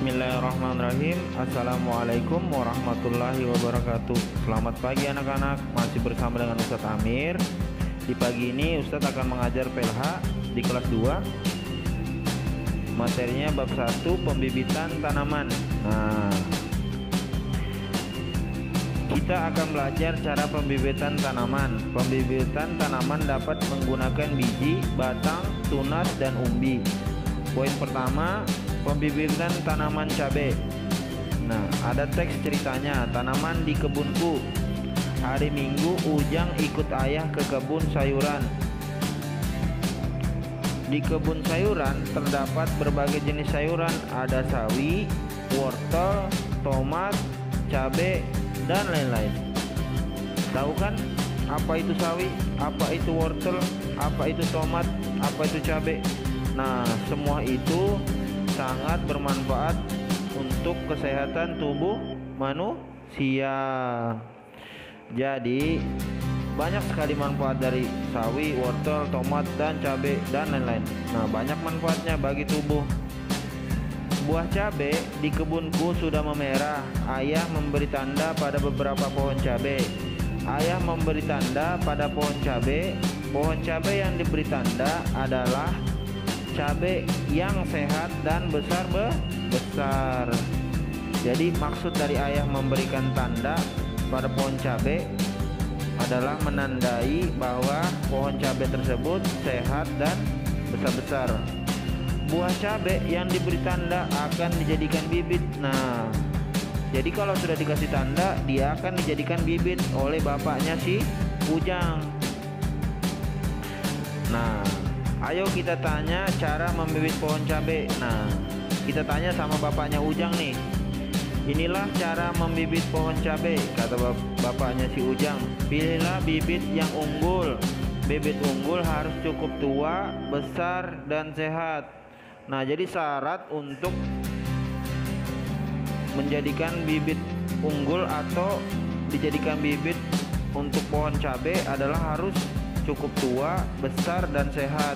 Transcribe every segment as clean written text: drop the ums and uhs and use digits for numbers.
Bismillahirrahmanirrahim. Assalamualaikum warahmatullahi wabarakatuh. Selamat pagi anak-anak, masih bersama dengan Ustadz Amir. Di pagi ini Ustadz akan mengajar PLH di kelas 2. Materinya bab 1, pembibitan tanaman. Nah, kita akan belajar cara pembibitan tanaman. Pembibitan tanaman dapat menggunakan biji, batang, tunas, dan umbi. Poin pertama, pembibitan tanaman cabai. Nah, ada teks ceritanya. Tanaman di kebunku. Hari Minggu Ujang ikut ayah ke kebun sayuran. Di kebun sayuran terdapat berbagai jenis sayuran. Ada sawi, wortel, tomat, cabai, dan lain-lain. Tahu kan apa itu sawi, apa itu wortel, apa itu tomat, apa itu cabai? Nah, semua itu sangat bermanfaat untuk kesehatan tubuh manusia. Jadi banyak sekali manfaat dari sawi, wortel, tomat, dan cabai, dan lain-lain. Nah, banyak manfaatnya bagi tubuh. Buah cabai di kebunku sudah memerah. Ayah memberi tanda pada beberapa pohon cabai. Ayah memberi tanda pada pohon cabai. Pohon cabai yang diberi tanda adalah cabai yang sehat dan besar. Jadi maksud dari ayah memberikan tanda pada pohon cabai adalah menandai bahwa pohon cabai tersebut sehat dan besar-besar. Buah cabai yang diberi tanda akan dijadikan bibit. Nah, jadi kalau sudah dikasih tanda, dia akan dijadikan bibit oleh bapaknya si Ujang. Nah, ayo kita tanya cara membibit pohon cabai. Nah, kita tanya sama bapaknya Ujang nih. Inilah cara membibit pohon cabai, kata bapaknya si Ujang. Pilihlah bibit yang unggul. Bibit unggul harus cukup tua, besar, dan sehat. Nah, jadi syarat untuk menjadikan bibit unggul atau dijadikan bibit untuk pohon cabai adalah harus cukup tua, besar, dan sehat.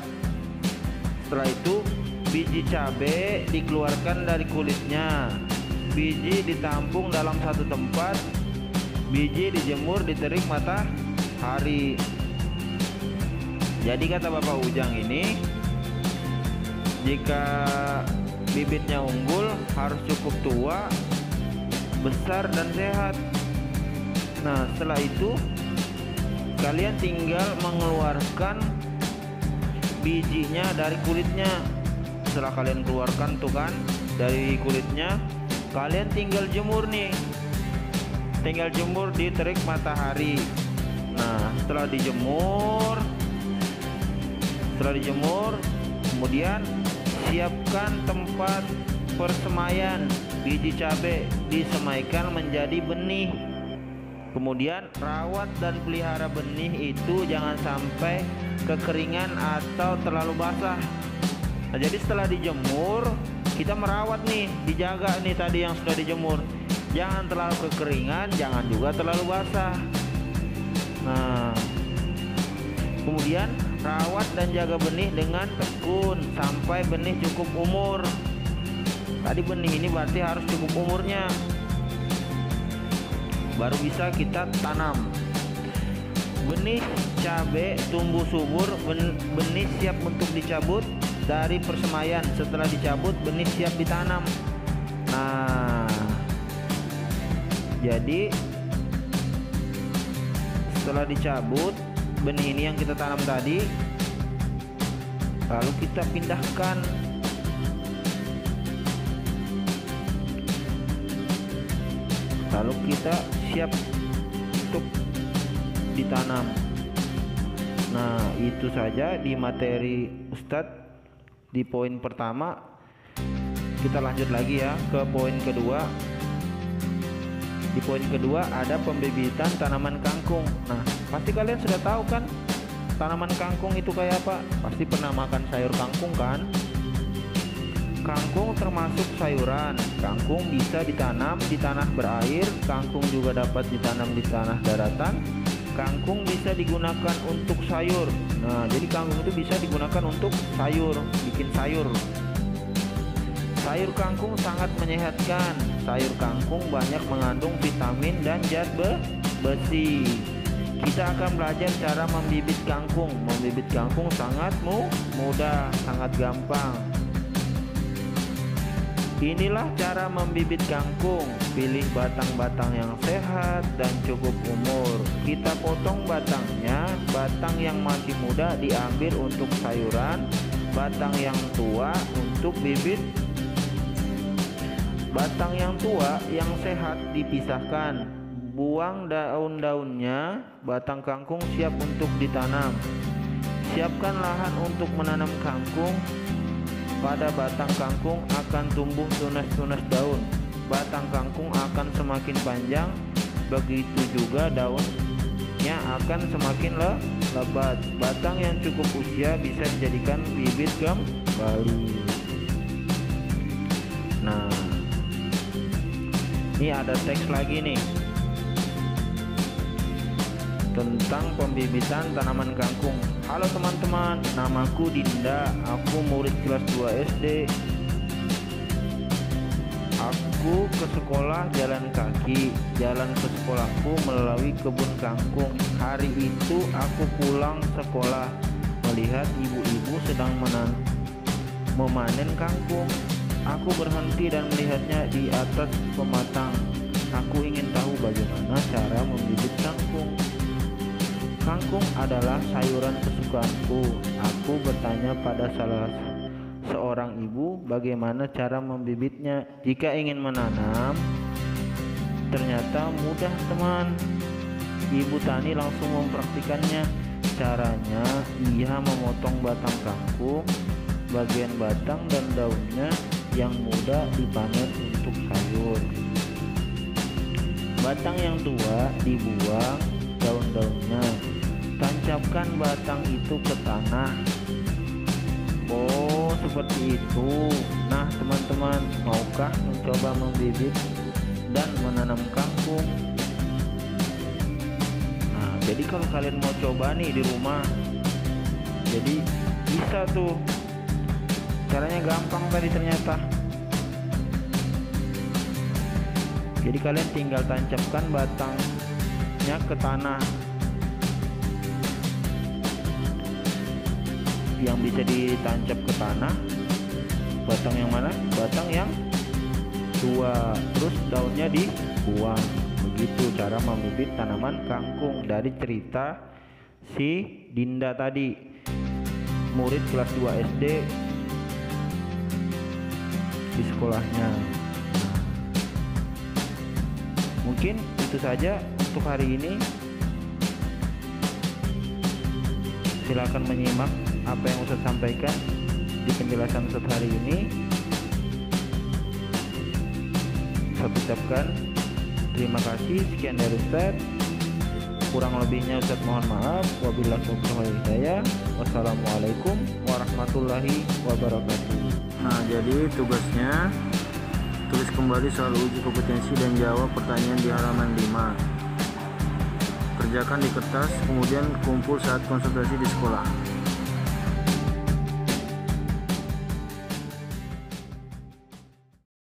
Setelah itu, biji cabai dikeluarkan dari kulitnya. Biji ditampung dalam satu tempat. Biji dijemur di terik matahari. Jadi kata Bapak Ujang ini, jika bibitnya unggul harus cukup tua, besar, dan sehat. Nah, setelah itu kalian tinggal mengeluarkan bijinya dari kulitnya. Setelah kalian keluarkan tuh kan dari kulitnya, kalian tinggal jemur nih. Tinggal jemur di terik matahari. Nah, setelah dijemur, kemudian siapkan tempat persemaian. Biji cabai disemaikan menjadi benih. Kemudian rawat dan pelihara benih itu jangan sampai kekeringan atau terlalu basah. Nah, jadi setelah dijemur, kita merawat nih, dijaga nih tadi yang sudah dijemur. Jangan terlalu kekeringan, jangan juga terlalu basah. Nah, kemudian rawat dan jaga benih dengan tekun sampai benih cukup umur. Tadi benih ini berarti harus cukup umurnya, baru bisa kita tanam. Benih cabai tumbuh subur, benih siap untuk dicabut dari persemaian. Setelah dicabut, benih siap ditanam. Nah, jadi setelah dicabut benih ini yang kita tanam tadi, lalu kita pindahkan. Lalu kita siap untuk ditanam. Nah, itu saja di materi Ustadz di poin pertama. Kita lanjut lagi ya ke poin kedua. Di poin kedua ada pembibitan tanaman kangkung. Nah, pasti kalian sudah tahu kan tanaman kangkung itu kayak apa? Pasti pernah makan sayur kangkung kan? Kangkung termasuk sayuran. Kangkung bisa ditanam di tanah berair. Kangkung juga dapat ditanam di tanah daratan. Kangkung bisa digunakan untuk sayur. Nah, jadi kangkung itu bisa digunakan untuk sayur, bikin sayur. Sayur kangkung sangat menyehatkan. Sayur kangkung banyak mengandung vitamin dan zat besi. Kita akan belajar cara membibit kangkung. Membibit kangkung sangat mudah, sangat gampang. Inilah cara membibit kangkung. Pilih batang-batang yang sehat dan cukup umur. Kita potong batangnya. Batang yang masih muda diambil untuk sayuran, batang yang tua untuk bibit. Batang yang tua yang sehat dipisahkan. Buang daun-daunnya. Batang kangkung siap untuk ditanam. Siapkan lahan untuk menanam kangkung. Pada batang kangkung akan tumbuh tunas-tunas daun. Batang kangkung akan semakin panjang, begitu juga daunnya akan semakin lebat. Batang yang cukup usia bisa dijadikan bibit kembali. Nah, ini ada teks lagi nih tentang pembibitan tanaman kangkung. Halo teman-teman, namaku Dinda, aku murid kelas 2 SD. Aku ke sekolah jalan kaki. Jalan ke sekolahku melalui kebun kangkung. Hari itu aku pulang sekolah melihat ibu-ibu sedang memanen kangkung. Aku berhenti dan melihatnya di atas pematang. Aku ingin tahu bagaimana cara membibit kangkung. Kangkung adalah sayuran kesukaanku. Aku bertanya pada salah seorang ibu bagaimana cara membibitnya. Jika ingin menanam, ternyata mudah teman. Ibu tani langsung mempraktikannya. Caranya, ia memotong batang kangkung. Bagian batang dan daunnya yang muda dipanen untuk sayur. Batang yang tua dibuang daun-daunnya. Tancapkan batang itu ke tanah. Oh, seperti itu. Nah, teman-teman, maukah mencoba membibit dan menanam kangkung? Nah, jadi kalau kalian mau coba nih di rumah, jadi bisa tuh. Caranya gampang tadi ternyata. Jadi kalian tinggal tancapkan batangnya ke tanah. Yang bisa ditancap ke tanah, batang yang mana? Batang yang tua. Terus daunnya dibuang. Begitu cara membibit tanaman kangkung dari cerita si Dinda tadi, murid kelas 2 SD di sekolahnya. Mungkin itu saja untuk hari ini. Silakan menyimak apa yang Ustadz sampaikan di penjelasan Ustadz hari ini. Saya ucapkan terima kasih. Sekian dari Ustadz. Kurang lebihnya Ustadz mohon maaf. Wabillahi taufiq wal hidayah. Wassalamualaikum warahmatullahi wabarakatuh. Nah, jadi tugasnya tulis kembali soal uji kompetensi dan jawab pertanyaan di halaman 5. Kerjakan di kertas, kemudian kumpul saat konsultasi di sekolah.